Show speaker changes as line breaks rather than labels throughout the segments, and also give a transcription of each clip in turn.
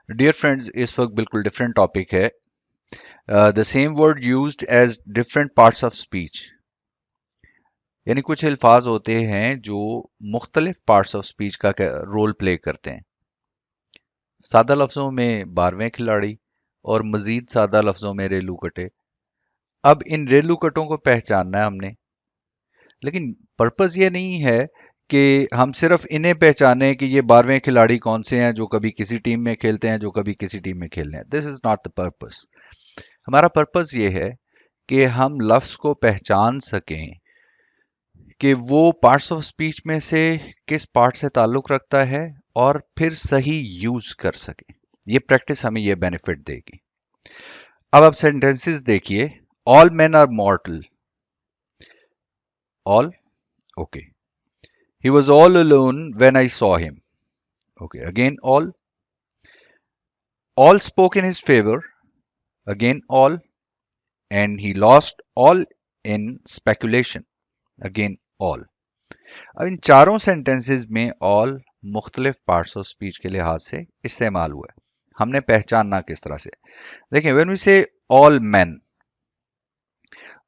Dear friends, इस वक्त बिल्कुल डिफरेंट टॉपिक है। The same word used as different parts of speech. यानी कुछ अल्फाज होते हैं जो मुख्तलिफ पार्ट्स ऑफ स्पीच का रोल प्ले करते हैं। सादा लफ्जों में 12वें खिलाड़ी और मजीद सादा लफ्जों में रेलू कटे। अब इन रेलू कटों को पहचानना है हमने, लेकिन पर्पस ये नहीं है कि हम सिर्फ इन्हें पहचाने कि ये 12वें खिलाड़ी कौन से हैं जो कभी किसी टीम में खेलते हैं, जो कभी किसी टीम में खेलते हैं। This is not the purpose. हमारा पर्पस ये है कि हम लफ्ज को पहचान सकें कि वो पार्ट्स ऑफ स्पीच में से किस पार्ट से ताल्लुक रखता है और फिर सही यूज कर सकें। ये प्रैक्टिस हमें ये बेनिफिट देगी। अब आप सेंटेंसेस देखिए। All men are mortal. All, okay. He was all alone when I saw him. Okay, again all. All spoke in his favour. Again all. And he lost all in speculation. Again all. अब इन चारों sentences में all मुख्तलिफ parts of speech के लिहाज से इस्तेमाल हुआ है। हमने पहचानना किस तरह से, देखें। व्हेन वी से ऑल मैन,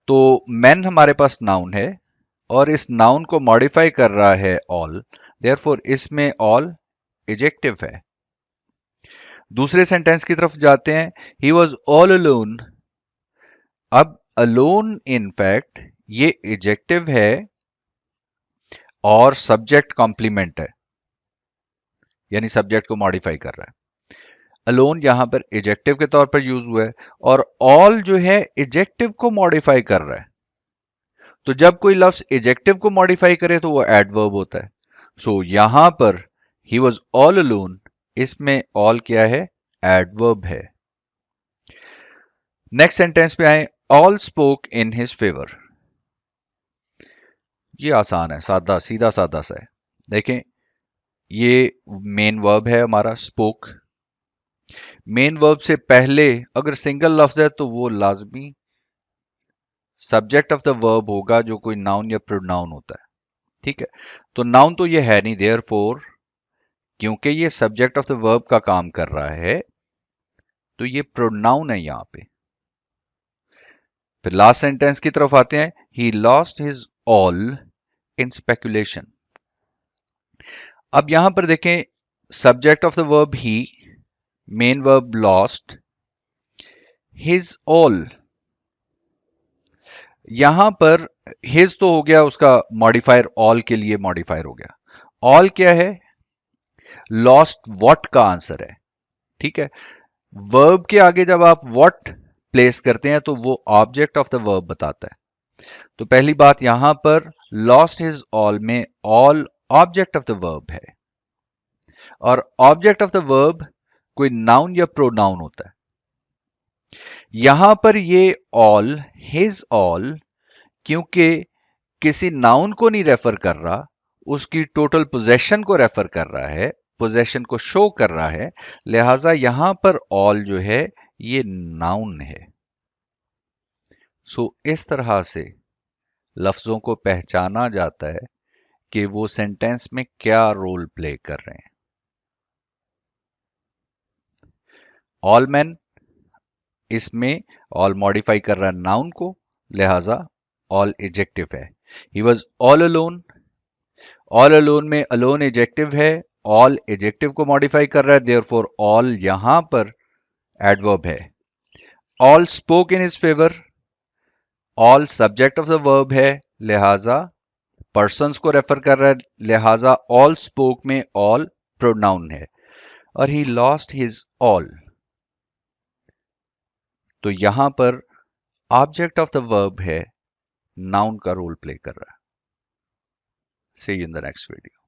तो मैन हमारे पास नाउन है और इस नाउन को मॉडिफाई कर रहा है ऑल, देयरफॉर इसमें ऑल एडजेक्टिव है। दूसरे सेंटेंस की तरफ जाते हैं। ही वॉज ऑल अलोन। अब अलोन इन फैक्ट ये एडजेक्टिव है और सब्जेक्ट कॉम्प्लीमेंट है, यानी सब्जेक्ट को मॉडिफाई कर रहा है। अलोन यहां पर एडजेक्टिव के तौर पर यूज हुआ है और ऑल जो है एडजेक्टिव को मॉडिफाई कर रहा है। तो जब कोई लफ्ज एडजेक्टिव को मॉडिफाई करे तो वो एडवर्ब होता है। सो यहां पर ही वॉज ऑल अलोन, इसमें ऑल क्या है? एडवर्ब है। नेक्स्ट सेंटेंस पे आए। All spoke in his favour. ये आसान है, सादा सीधा सादा सा है। देखें, ये मेन वर्ब है हमारा स्पोक। मेन वर्ब से पहले अगर सिंगल लफ्ज है तो वो लाजमी सब्जेक्ट ऑफ द वर्ब होगा, जो कोई नाउन या प्रोनाउन होता है। ठीक है, तो नाउन तो ये है नहीं, देयरफॉर क्योंकि ये सब्जेक्ट ऑफ द वर्ब का काम कर रहा है तो ये प्रोनाउन है यहां पे। फिर लास्ट सेंटेंस की तरफ आते हैं। He lost his all in speculation. अब यहां पर देखें, subject of the verb he, main verb lost, his all. यहां पर हिज तो हो गया उसका मॉडिफायर, ऑल के लिए मॉडिफायर हो गया। ऑल क्या है? लॉस्ट व्हाट का आंसर है। ठीक है, वर्ब के आगे जब आप व्हाट प्लेस करते हैं तो वो ऑब्जेक्ट ऑफ द वर्ब बताता है। तो पहली बात यहां पर लॉस्ट हिज ऑल में all object of the verb है और ऑब्जेक्ट ऑफ द वर्ब कोई नाउन या प्रोनाउन होता है। यहां पर ये ऑल, हिज ऑल, क्योंकि किसी नाउन को नहीं रेफर कर रहा, उसकी टोटल पोजेशन को रेफर कर रहा है, पोजेशन को शो कर रहा है, लिहाजा यहां पर ऑल जो है ये नाउन है। सो इस तरह से लफ्जों को पहचाना जाता है कि वो सेंटेंस में क्या रोल प्ले कर रहे हैं। ऑल मैन, इसमें ऑल मॉडिफाई कर रहा है नाउन को, लिहाजा ऑल एडजेक्टिव है। ही was all alone. All alone में अलोन एडजेक्टिव है, ऑल एडजेक्टिव को मॉडिफाई कर रहा है, देयरफॉर ऑल यहां पर एडवर्ब है। All spoke in his favour. All subject of the verb है, लिहाजा पर्सन्स को रेफर कर रहा है, लिहाजा ऑल स्पोक में ऑल प्रोनाउन है। और ही लॉस्ट हिज ऑल, तो यहां पर ऑब्जेक्ट ऑफ द वर्ब है, नाउन का रोल प्ले कर रहा है। See you in the next video.